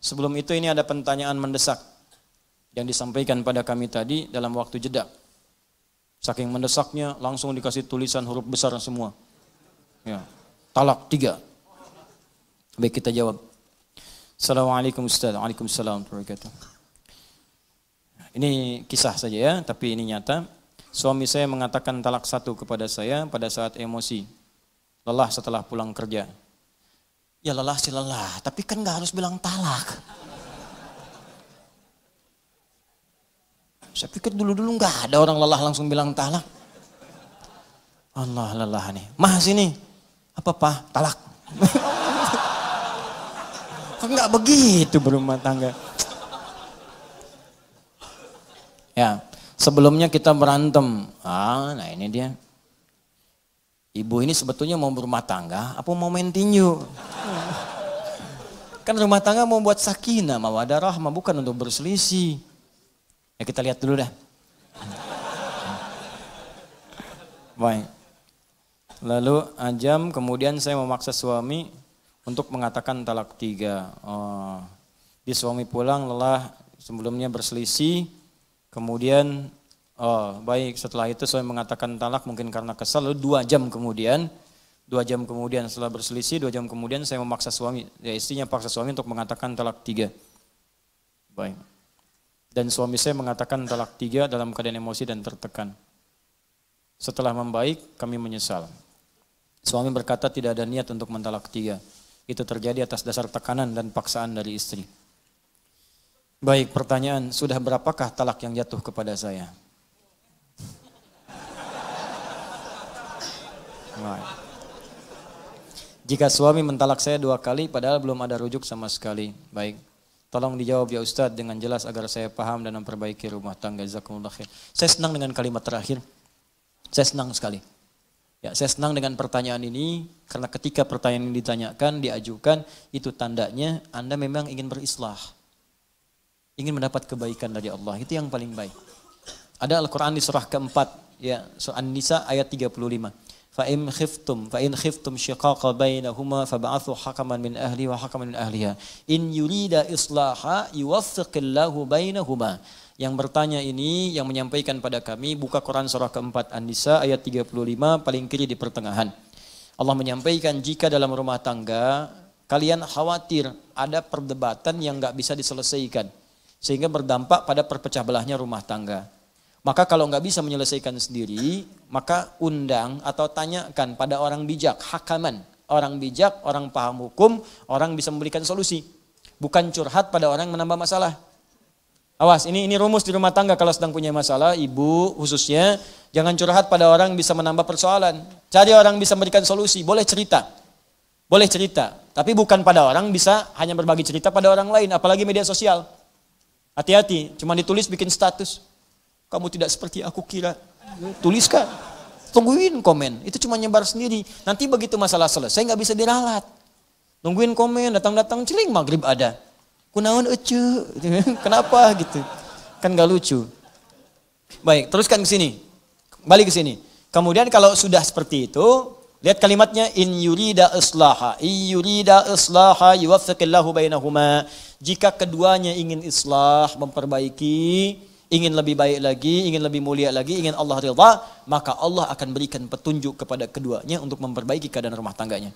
Sebelum itu ini ada pertanyaan mendesak yang disampaikan pada kami tadi dalam waktu jeda. Saking mendesaknya langsung dikasih tulisan huruf besar semua. Ya, talak 3. Baik, kita jawab. Assalamualaikum Ustaz. Waalaikumsalam warahmatullahi wabarakatuh. Ini kisah saja ya, tapi ini nyata. Suami saya mengatakan talak 1 kepada saya pada saat emosi. Lelah setelah pulang kerja. Ya lelah sih lelah, tapi kan gak harus bilang talak. Saya pikir dulu-dulu gak ada orang lelah langsung bilang talak. Allah lelah nih. Mah sini. Apa Pak? Talak. Kan gak begitu berumah tangga. Ya, sebelumnya kita berantem. Nah ini dia. Ibu ini sebetulnya mau berumah tangga, apa mau main tinju? Kan rumah tangga mau buat sakinah, mawaddah rahmah, bukan untuk berselisih. Ya kita lihat dulu dah. Baik. Lalu jam kemudian saya memaksa suami untuk mengatakan talak 3. Di suami pulang lelah, sebelumnya berselisih. Kemudian, baik setelah itu saya mengatakan talak mungkin karena kesal. Lalu 2 jam kemudian setelah berselisih, 2 jam kemudian saya memaksa suami, ya istrinya paksa suami untuk mengatakan talak 3. Baik. Dan suami saya mengatakan talak 3 dalam keadaan emosi dan tertekan. Setelah membaik, kami menyesal. Suami berkata tidak ada niat untuk mentalak 3. Itu terjadi atas dasar tekanan dan paksaan dari istri. Baik, pertanyaan, sudah berapakah talak yang jatuh kepada saya? Baik. Jika suami mentalak saya 2 kali padahal belum ada rujuk sama sekali. Baik, tolong dijawab ya Ustadz dengan jelas agar saya paham dan memperbaiki rumah tangga. Jazakumullah khair. Saya senang dengan kalimat terakhir. Saya senang sekali. Ya, saya senang dengan pertanyaan ini karena ketika pertanyaan ini ditanyakan, diajukan, itu tandanya Anda memang ingin berislah. Ingin mendapat kebaikan dari Allah, itu yang paling baik. Ada Al-Quran di surah keempat, ya, surah An-Nisa ayat 35. Fa'in khiftum shiqaqa bainahuma fab'athu hakaman min ahli wa hakaman min ahliha. In yurida islaha yuwaffiqillahu bainahuma. Yang bertanya ini, yang menyampaikan pada kami, buka Quran surah keempat An-Nisa ayat 35, paling kiri di pertengahan. Allah menyampaikan jika dalam rumah tangga kalian khawatir ada perdebatan yang gak bisa diselesaikan. Sehingga berdampak pada perpecah belahnya rumah tangga. Maka kalau nggak bisa menyelesaikan sendiri, maka undang atau tanyakan pada orang bijak, hakaman. Orang bijak, orang paham hukum, orang bisa memberikan solusi. Bukan curhat pada orang yang menambah masalah. Awas, ini rumus di rumah tangga kalau sedang punya masalah, ibu khususnya, jangan curhat pada orang yang bisa menambah persoalan. Cari orang yang bisa memberikan solusi, boleh cerita. Boleh cerita, tapi bukan pada orang bisa hanya berbagi cerita pada orang lain, apalagi media sosial. Hati-hati, cuma ditulis bikin status. Kamu tidak seperti aku kira. Tuliskan. Tungguin komen. Itu cuma nyebar sendiri. Nanti begitu masalah selesai nggak bisa diralat. Nungguin komen, datang-datang celing maghrib ada. Kunaon ece. Kenapa gitu. Kan nggak lucu. Baik, teruskan ke sini. Balik ke sini. Kemudian kalau sudah seperti itu, lihat kalimatnya in yurida islaha. In yurida islaha yuwaffiqillahu bainahuma. Jika keduanya ingin islah, memperbaiki, ingin lebih baik lagi, ingin lebih mulia lagi, ingin Allah ridha, maka Allah akan berikan petunjuk kepada keduanya untuk memperbaiki keadaan rumah tangganya.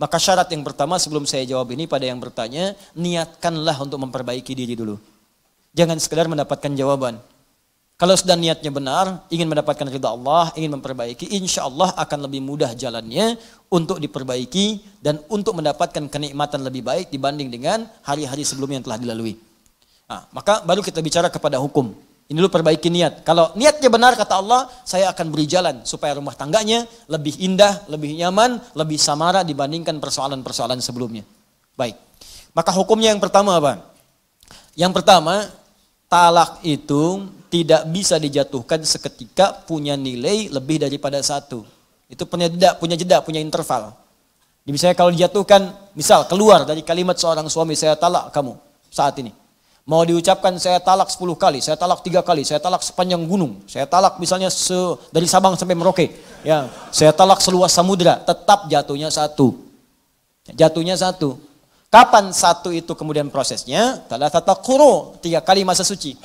Maka syarat yang pertama sebelum saya jawab ini pada yang bertanya, niatkanlah untuk memperbaiki diri dulu. Jangan sekedar mendapatkan jawaban. Kalau sudah niatnya benar, ingin mendapatkan ridha Allah, ingin memperbaiki, insya Allah akan lebih mudah jalannya untuk diperbaiki dan untuk mendapatkan kenikmatan lebih baik dibanding dengan hari-hari sebelumnya yang telah dilalui. Nah, maka baru kita bicara kepada hukum. Ini dulu perbaiki niat. Kalau niatnya benar kata Allah, saya akan beri jalan supaya rumah tangganya lebih indah, lebih nyaman, lebih samara dibandingkan persoalan-persoalan sebelumnya. Baik. Maka hukumnya yang pertama apa? Yang pertama, talak itu tidak bisa dijatuhkan seketika, punya nilai lebih daripada 1. Itu punya jeda, punya interval. Misalnya kalau dijatuhkan, misal keluar dari kalimat seorang suami, saya talak kamu saat ini. Mau diucapkan saya talak 10 kali, saya talak 3 kali, saya talak sepanjang gunung, saya talak misalnya dari Sabang sampai Merauke, ya, saya talak seluas samudra, tetap jatuhnya 1. Jatuhnya 1. Kapan satu itu kemudian prosesnya? Thalathata quru, 3 kali masa suci.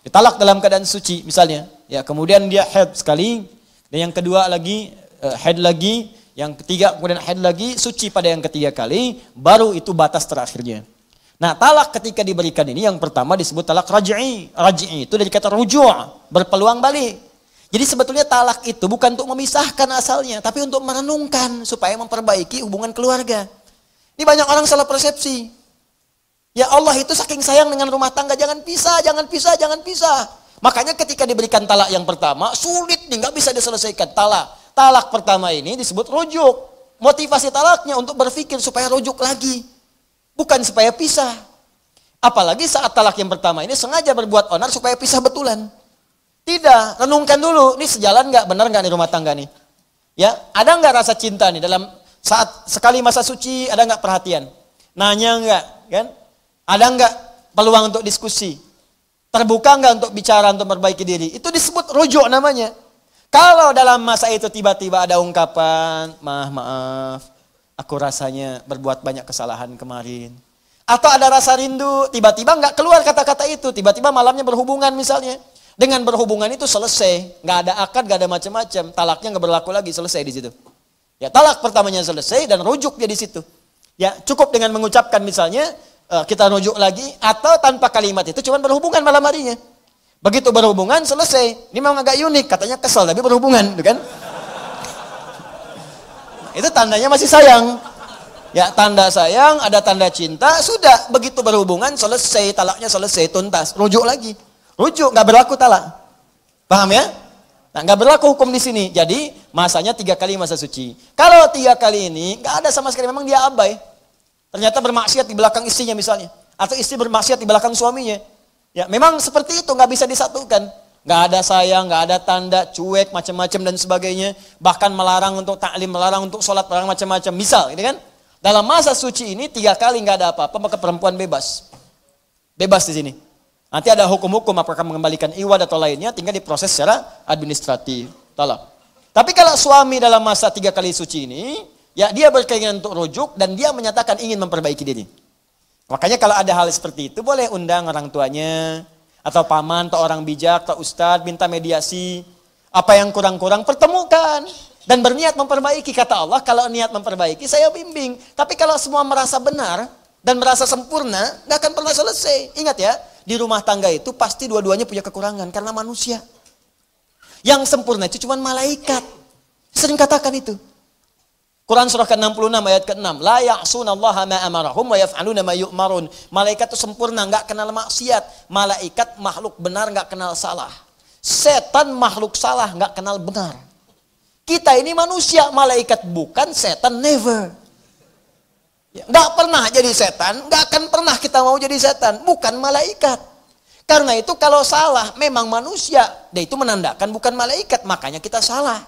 Ditalak dalam keadaan suci misalnya. Ya, kemudian dia haid sekali, dan yang kedua lagi haid lagi, yang ketiga kemudian haid lagi, suci pada yang ketiga kali, baru itu batas terakhirnya. Nah, talak ketika diberikan ini yang pertama disebut talak raj'i. Raj'i itu dari kata ruju', berpeluang balik. Jadi sebetulnya talak itu bukan untuk memisahkan asalnya, tapi untuk merenungkan supaya memperbaiki hubungan keluarga. Ini banyak orang salah persepsi. Ya Allah itu saking sayang dengan rumah tangga, jangan pisah, jangan pisah, jangan pisah. Makanya ketika diberikan talak yang pertama, sulit nih, nggak bisa diselesaikan. Talak pertama ini disebut rujuk. Motivasi talaknya untuk berpikir supaya rujuk lagi. Bukan supaya pisah. Apalagi saat talak yang pertama ini sengaja berbuat onar supaya pisah betulan. Tidak, renungkan dulu, ini sejalan nggak, benar nggak nih rumah tangga nih? Ya, ada nggak rasa cinta nih dalam saat sekali masa suci, ada nggak perhatian? Nanya nggak, kan? Ada nggak peluang untuk diskusi? Terbuka nggak untuk bicara, untuk memperbaiki diri? Itu disebut rujuk namanya. Kalau dalam masa itu tiba-tiba ada ungkapan, maaf, aku rasanya berbuat banyak kesalahan kemarin. Atau ada rasa rindu, tiba-tiba nggak keluar kata-kata itu, tiba-tiba malamnya berhubungan misalnya. Dengan berhubungan itu selesai, nggak ada akad, nggak ada macam-macam, talaknya nggak berlaku lagi, selesai di situ. Ya, talak pertamanya selesai dan rujuk dia di situ. Ya, cukup dengan mengucapkan misalnya, kita rujuk lagi, atau tanpa kalimat itu cuma berhubungan malam harinya. Begitu berhubungan selesai. Ini memang agak unik, katanya kesel tapi berhubungan, kan? Itu tandanya masih sayang. Ya, tanda sayang, ada tanda cinta, sudah begitu berhubungan selesai, talaknya selesai, tuntas, rujuk lagi. Rujuk, nggak berlaku talak. Paham ya? Nah, nggak berlaku hukum di sini. Jadi masanya 3 kali masa suci. Kalau 3 kali ini nggak ada sama sekali, memang dia abai. Ternyata bermaksiat di belakang istrinya misalnya, atau istri bermaksiat di belakang suaminya. Ya, memang seperti itu, nggak bisa disatukan. Nggak ada sayang, nggak ada tanda, cuek, macam-macam dan sebagainya. Bahkan melarang untuk taklim, melarang untuk sholat, melarang macam-macam. Misal, gitu kan? Dalam masa suci ini 3 kali nggak ada apa-apa, maka perempuan bebas. Bebas di sini. Nanti ada hukum-hukum apakah mengembalikan iwad atau lainnya, tinggal diproses secara administratif. Talak. Tapi kalau suami dalam masa 3 kali suci ini, ya dia berkeinginan untuk rujuk dan dia menyatakan ingin memperbaiki diri. Makanya kalau ada hal seperti itu, boleh undang orang tuanya, atau paman, atau orang bijak, atau ustadz, minta mediasi. Apa yang kurang-kurang, pertemukan. Dan berniat memperbaiki, kata Allah, kalau niat memperbaiki, saya bimbing. Tapi kalau semua merasa benar, dan merasa sempurna, gak akan pernah selesai. Ingat ya, di rumah tangga itu pasti dua-duanya punya kekurangan, karena manusia. Yang sempurna itu cuma malaikat. Sering katakan itu. Quran surah ke-66 ayat ke-6. La ya'sunallaha ma amarahum wa yaf'aluna ma yu'marun. Malaikat itu sempurna, enggak kenal maksiat. Malaikat makhluk benar, enggak kenal salah. Setan makhluk salah, enggak kenal benar. Kita ini manusia, malaikat bukan, setan never. Enggak pernah jadi setan, enggak akan pernah kita mau jadi setan. Bukan malaikat. Karena itu kalau salah memang manusia. Dan itu menandakan bukan malaikat, makanya kita salah.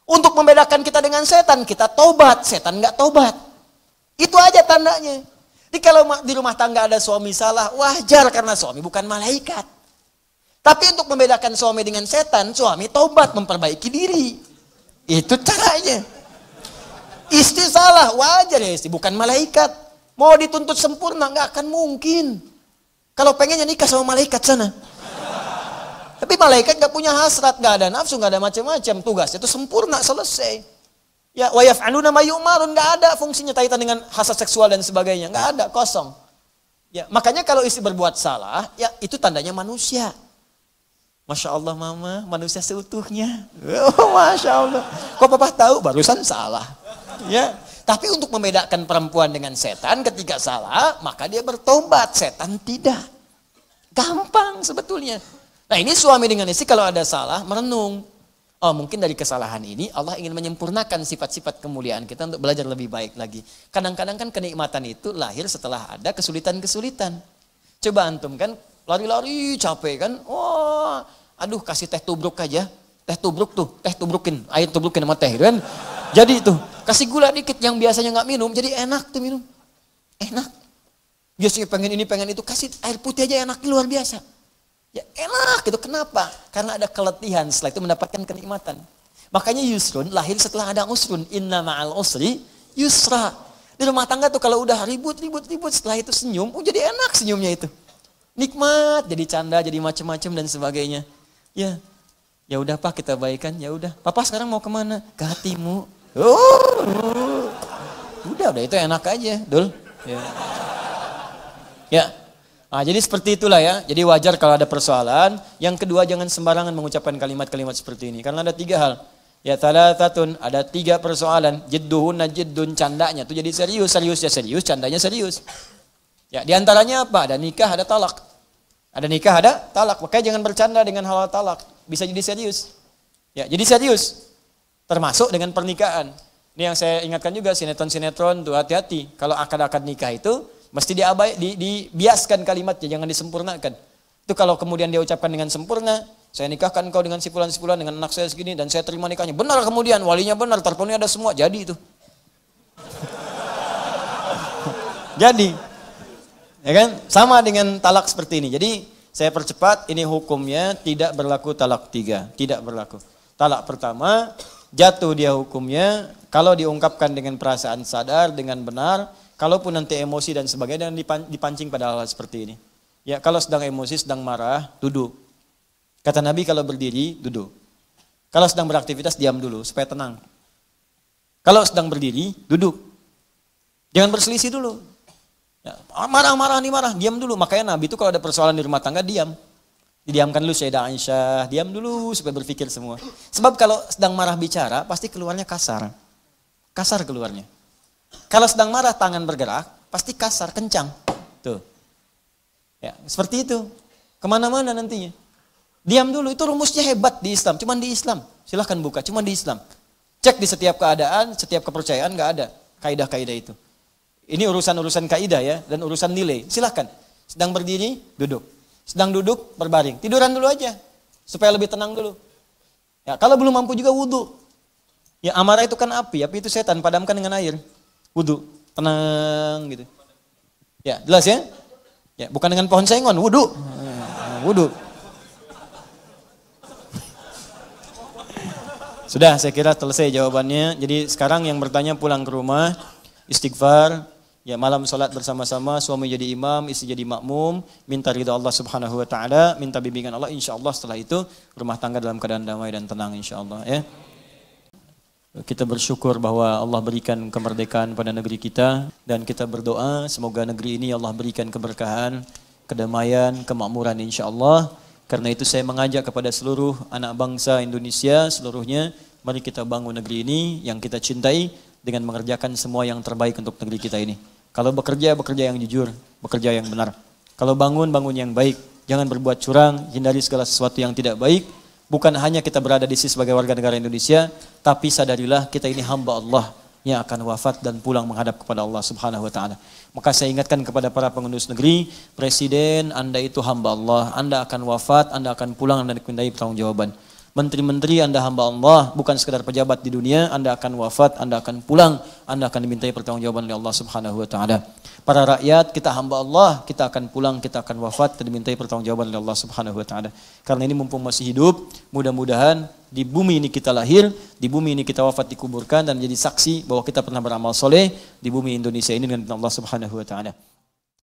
Untuk membedakan kita dengan setan, kita tobat. Setan enggak tobat. Itu aja tandanya. Jadi kalau di rumah tangga ada suami salah, wajar karena suami bukan malaikat. Tapi untuk membedakan suami dengan setan, suami tobat, memperbaiki diri. Itu caranya. Istri salah, wajar ya istri, bukan malaikat. Mau dituntut sempurna, enggak akan mungkin. Kalau pengennya nikah sama malaikat sana. Tapi malaikat gak punya hasrat, gak ada nafsu, gak ada macam-macam. Tugasnya itu sempurna, selesai. Ya, wa yaf'aluna ma yu'marun, gak ada fungsinya kaitan dengan hasrat seksual dan sebagainya. Gak ada, kosong. Ya, makanya kalau istri berbuat salah, ya itu tandanya manusia. Masya Allah mama, manusia seutuhnya. Oh, Masya Allah. Kok papa tahu? Barusan salah. Ya, tapi untuk membedakan perempuan dengan setan ketika salah, maka dia bertobat. Setan tidak. Gampang sebetulnya. Nah ini suami dengan istri kalau ada salah merenung. Oh mungkin dari kesalahan ini Allah ingin menyempurnakan sifat-sifat kemuliaan kita untuk belajar lebih baik lagi. Kadang-kadang kan kenikmatan itu lahir setelah ada kesulitan-kesulitan. Coba antum kan lari-lari capek kan. Wah, aduh kasih teh tubruk aja. Teh tubruk tuh, teh tubrukin. Air tubrukin sama teh kan. Jadi tuh kasih gula dikit yang biasanya gak minum. Jadi enak tuh minum. Enak. Biasanya pengen ini pengen itu. Kasih air putih aja enak luar biasa. Ya enak gitu, kenapa? Karena ada keletihan, setelah itu mendapatkan kenikmatan. Makanya yusrun lahir setelah ada usrun. Inna ma'al usri yusra. Di rumah tangga tuh kalau udah ribut, setelah itu senyum, jadi enak senyumnya itu. Nikmat, jadi canda, jadi macem-macem dan sebagainya. Ya udah Pak, kita baikan, ya udah. Papa sekarang mau kemana? Ke hatimu. Udah itu enak aja, Dul. Ya. Nah, jadi seperti itulah ya. Jadi wajar kalau ada persoalan. Yang kedua, jangan sembarangan mengucapkan kalimat-kalimat seperti ini. Karena ada 3 hal. Ya thalathatun, ada 3 persoalan. Jidduhunna jiddun, candanya itu jadi serius, candanya serius. Ya, diantaranya apa? Ada nikah, ada talak. Ada nikah, ada talak. Makanya jangan bercanda dengan hal talak. Bisa jadi serius. Ya, jadi serius. Termasuk dengan pernikahan. Ini yang saya ingatkan juga, sinetron-sinetron tuh hati-hati. Kalau akad-akad nikah itu mesti dibiaskan kalimatnya, jangan disempurnakan. Itu kalau kemudian dia ucapkan dengan sempurna, saya nikahkan kau dengan si fulan dengan anak saya segini dan saya terima nikahnya. Benar kemudian, walinya benar, terpenuhi ada semua, jadi itu. Jadi, ya kan? Sama dengan talak seperti ini. Jadi saya percepat, ini hukumnya tidak berlaku talak 3, tidak berlaku. Talak pertama, jatuh dia hukumnya kalau diungkapkan dengan perasaan sadar, dengan benar. Kalaupun nanti emosi dan sebagainya, dan dipancing pada hal seperti ini. Ya, kalau sedang emosi, sedang marah, duduk. Kata Nabi kalau berdiri, duduk. Kalau sedang beraktivitas, diam dulu supaya tenang. Kalau sedang berdiri, duduk. Jangan berselisih dulu. Ya, marah, diam dulu. Makanya Nabi itu kalau ada persoalan di rumah tangga, diam. Didiamkan dulu Sayyidah Aisyah, diam dulu supaya berpikir semua. Sebab kalau sedang marah bicara, pasti keluarnya kasar. Kasar keluarnya. Kalau sedang marah tangan bergerak, pasti kasar, kencang. Tuh. Ya, seperti itu. Kemana-mana nantinya. Diam dulu, itu rumusnya hebat di Islam. Cuman di Islam. Silahkan buka, cuman di Islam. Cek di setiap keadaan, setiap kepercayaan gak ada kaidah-kaidah itu. Ini urusan-urusan kaidah ya, dan urusan nilai. Silahkan. Sedang berdiri, duduk. Sedang duduk, berbaring. Tiduran dulu aja. Supaya lebih tenang dulu. Ya, kalau belum mampu juga wudu. Ya, amarah itu kan api itu setan, padamkan dengan air. Wudu, tenang gitu. Ya, jelas ya? Ya, bukan dengan pohon sengon, wudu. Wudu. Sudah, saya kira selesai jawabannya. Jadi sekarang yang bertanya pulang ke rumah, istighfar, ya malam salat bersama-sama, suami jadi imam, istri jadi makmum, minta ridha Allah Subhanahu wa taala, minta bimbingan Allah, insyaallah setelah itu rumah tangga dalam keadaan damai dan tenang insyaallah ya. Kita bersyukur bahwa Allah berikan kemerdekaan pada negeri kita dan kita berdoa semoga negeri ini Allah berikan keberkahan, kedamaian, kemakmuran insyaallah. Karena itu saya mengajak kepada seluruh anak bangsa Indonesia seluruhnya, mari kita bangun negeri ini yang kita cintai dengan mengerjakan semua yang terbaik untuk negeri kita ini. Kalau bekerja yang jujur, bekerja yang benar. Kalau bangun yang baik, jangan berbuat curang, hindari segala sesuatu yang tidak baik. Bukan hanya kita berada di sini sebagai warga negara Indonesia, tapi sadarilah kita ini hamba Allah yang akan wafat dan pulang menghadap kepada Allah Subhanahu wa taala. Maka saya ingatkan kepada para pengurus negeri, Presiden, Anda itu hamba Allah, Anda akan wafat, Anda akan pulang dan dimintai pertanggungjawaban. Menteri-menteri Anda hamba Allah, bukan sekedar pejabat di dunia, Anda akan wafat, Anda akan pulang, Anda akan dimintai pertanggungjawaban oleh Allah Subhanahu wa taala. Para rakyat, kita hamba Allah, kita akan pulang, kita akan wafat dan dimintai pertanggungjawaban oleh Allah Subhanahu wa taala. Karena ini mumpung masih hidup, mudah-mudahan di bumi ini kita lahir, di bumi ini kita wafat dikuburkan dan jadi saksi bahwa kita pernah beramal soleh di bumi Indonesia ini dengan Allah Subhanahu wa taala.